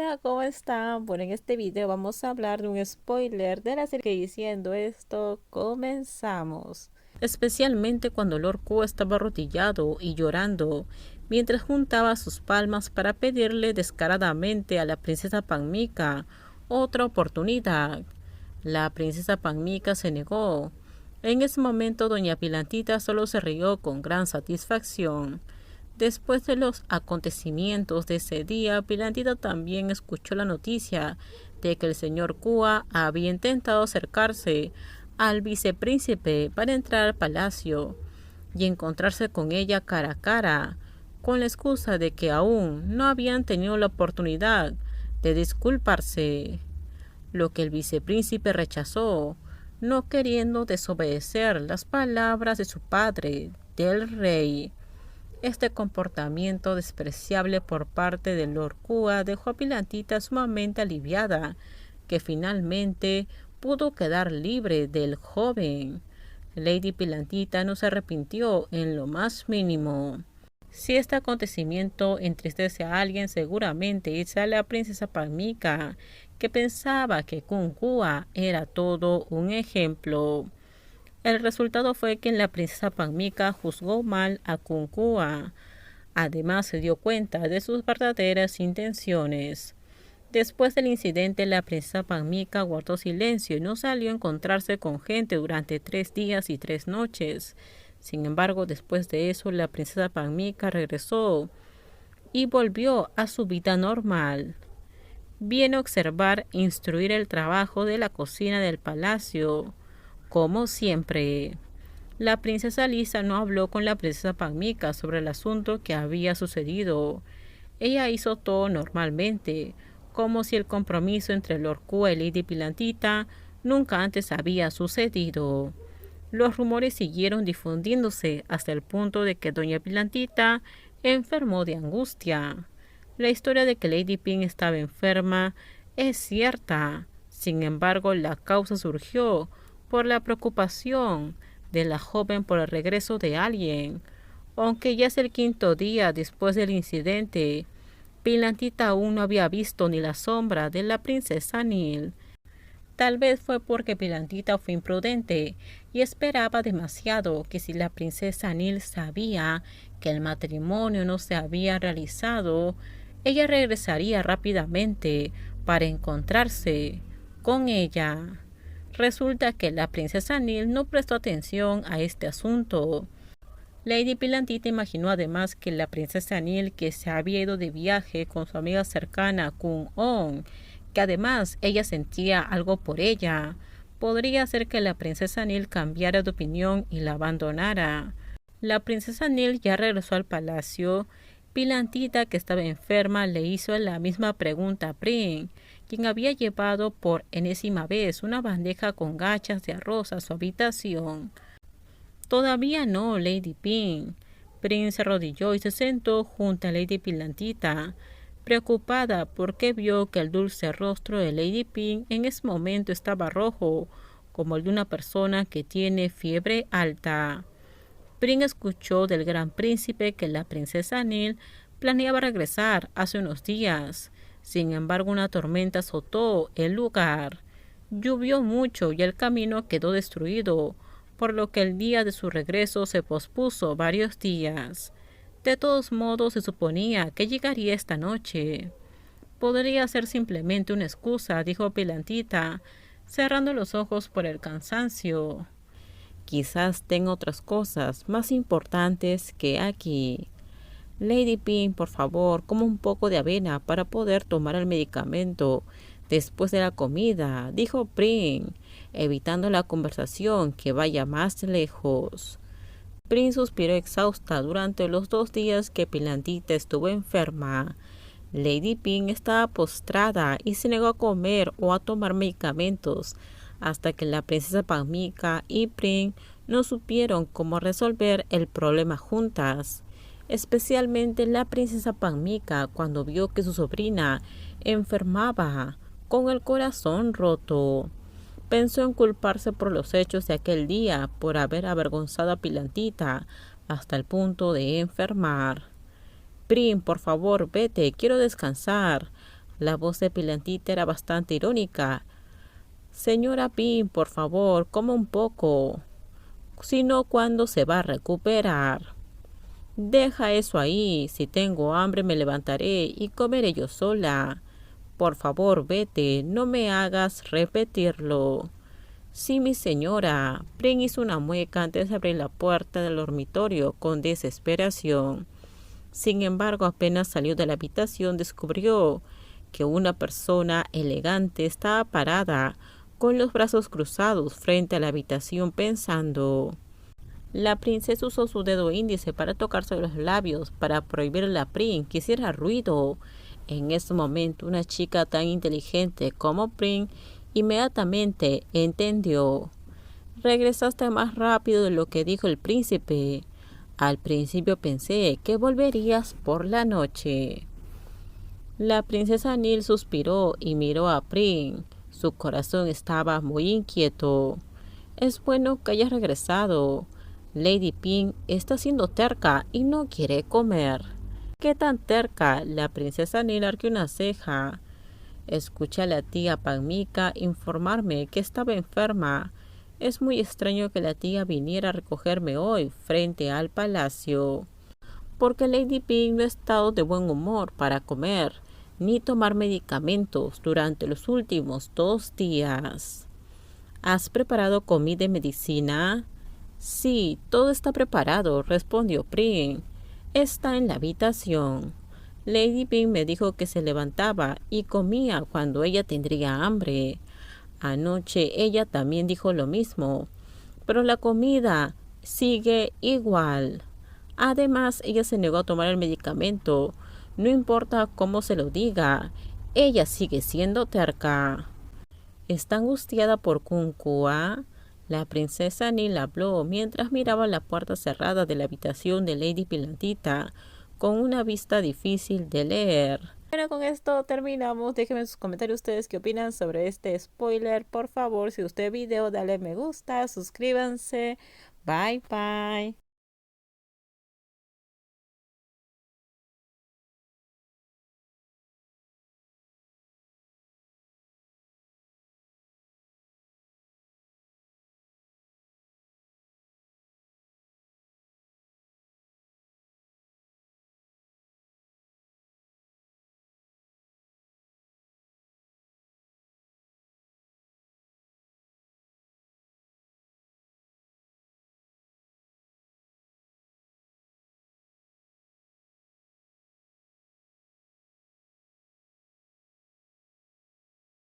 Hola, ¿cómo están? Bueno, en este video vamos a hablar de un spoiler de la serie que diciendo esto, comenzamos. Especialmente cuando Lord Q estaba arrodillado y llorando, mientras juntaba sus palmas para pedirle descaradamente a la princesa Panmica otra oportunidad. La princesa Panmica se negó. En ese momento doña Pilantita solo se rió con gran satisfacción. Después de los acontecimientos de ese día, Pilantita también escuchó la noticia de que el señor Kua había intentado acercarse al vicepríncipe para entrar al palacio y encontrarse con ella cara a cara, con la excusa de que aún no habían tenido la oportunidad de disculparse, lo que el vicepríncipe rechazó, no queriendo desobedecer las palabras de su padre, del rey. Este comportamiento despreciable por parte de Lord Kua dejó a Pilantita sumamente aliviada, que finalmente pudo quedar libre del joven. Lady Pilantita no se arrepintió en lo más mínimo. Si este acontecimiento entristece a alguien, seguramente es a la princesa Palmica, que pensaba que Kun Kua era todo un ejemplo. El resultado fue que la princesa Panmica juzgó mal a Kun Kua. Además, se dio cuenta de sus verdaderas intenciones. Después del incidente, la princesa Panmica guardó silencio y no salió a encontrarse con gente durante 3 días y 3 noches. Sin embargo, después de eso, la princesa Panmica regresó y volvió a su vida normal. Viene a observar e instruir el trabajo de la cocina del palacio. Como siempre, la princesa Lisa no habló con la princesa Panmica sobre el asunto que había sucedido. Ella hizo todo normalmente, como si el compromiso entre Lord Q y Lady Pilantita nunca antes había sucedido. Los rumores siguieron difundiéndose hasta el punto de que doña Pilantita enfermó de angustia. La historia de que Lady Pin estaba enferma es cierta. Sin embargo, la causa surgió por la preocupación de la joven por el regreso de alguien. Aunque ya es el 5.º día después del incidente, Pilantita aún no había visto ni la sombra de la princesa Nil. Tal vez fue porque Pilantita fue imprudente y esperaba demasiado que si la princesa Nil sabía que el matrimonio no se había realizado, ella regresaría rápidamente para encontrarse con ella. Resulta que la princesa Nil no prestó atención a este asunto. Lady Pilantita imaginó además que la princesa Nil, que se había ido de viaje con su amiga cercana Kun-on, que además ella sentía algo por ella, podría hacer que la princesa Nil cambiara de opinión y la abandonara. La princesa Nil ya regresó al palacio. Pilantita, que estaba enferma, le hizo la misma pregunta a Prin, quien había llevado por enésima vez una bandeja con gachas de arroz a su habitación. Todavía no, Lady Pin. Prin se arrodilló y se sentó junto a Lady Pilantita, preocupada porque vio que el dulce rostro de Lady Pin en ese momento estaba rojo, como el de una persona que tiene fiebre alta. Prin escuchó del gran príncipe que la princesa Nil planeaba regresar hace unos días. Sin embargo, una tormenta azotó el lugar. Llovió mucho y el camino quedó destruido, por lo que el día de su regreso se pospuso varios días. De todos modos, se suponía que llegaría esta noche. Podría ser simplemente una excusa, dijo Pilantita, cerrando los ojos por el cansancio. Quizás tenga otras cosas más importantes que aquí. Lady Pin, por favor, coma un poco de avena para poder tomar el medicamento después de la comida, dijo Prin, evitando la conversación que vaya más lejos. Prin suspiró exhausta durante los 2 días que Pilantita estuvo enferma. Lady Pin estaba postrada y se negó a comer o a tomar medicamentos hasta que la princesa Panmica y Prin no supieron cómo resolver el problema juntas. Especialmente la princesa Panmica cuando vio que su sobrina enfermaba con el corazón roto. Pensó en culparse por los hechos de aquel día, por haber avergonzado a Pilantita hasta el punto de enfermar. Prin, por favor, vete, quiero descansar. La voz de Pilantita era bastante irónica. Señora Pin, por favor, coma un poco. Si no, ¿cuándo se va a recuperar? Deja eso ahí. Si tengo hambre me levantaré y comeré yo sola. Por favor, vete, no me hagas repetirlo. Sí, mi señora. Prin hizo una mueca antes de abrir la puerta del dormitorio con desesperación. Sin embargo, apenas salió de la habitación, descubrió que una persona elegante estaba parada con los brazos cruzados frente a la habitación pensando. La princesa usó su dedo índice para tocarse los labios para prohibirle a Prin que hiciera ruido. En ese momento, una chica tan inteligente como Prin inmediatamente entendió. Regresaste más rápido de lo que dijo el príncipe. Al principio pensé que volverías por la noche. La princesa Nil suspiró y miró a Prin. Su corazón estaba muy inquieto. Es bueno que hayas regresado. Lady Pin está siendo terca y no quiere comer. ¿Qué tan terca? La princesa Nil arqueó una ceja. Escuché a la tía Panmica informarme que estaba enferma. Es muy extraño que la tía viniera a recogerme hoy frente al palacio, porque Lady Pin no ha estado de buen humor para comer ni tomar medicamentos durante los últimos 2 días. ¿Has preparado comida y medicina? Sí, todo está preparado, respondió Prin. Está en la habitación. Lady Pin me dijo que se levantaba y comía cuando ella tendría hambre. Anoche ella también dijo lo mismo, pero la comida sigue igual. Además, ella se negó a tomar el medicamento. No importa cómo se lo diga, ella sigue siendo terca. Está angustiada por Kunkua. La princesa Nil habló mientras miraba la puerta cerrada de la habitación de Lady Pilantita con una vista difícil de leer. Bueno, con esto terminamos. Déjenme en sus comentarios ustedes qué opinan sobre este spoiler. Por favor, si usted video, dale me gusta, suscríbanse. Bye bye.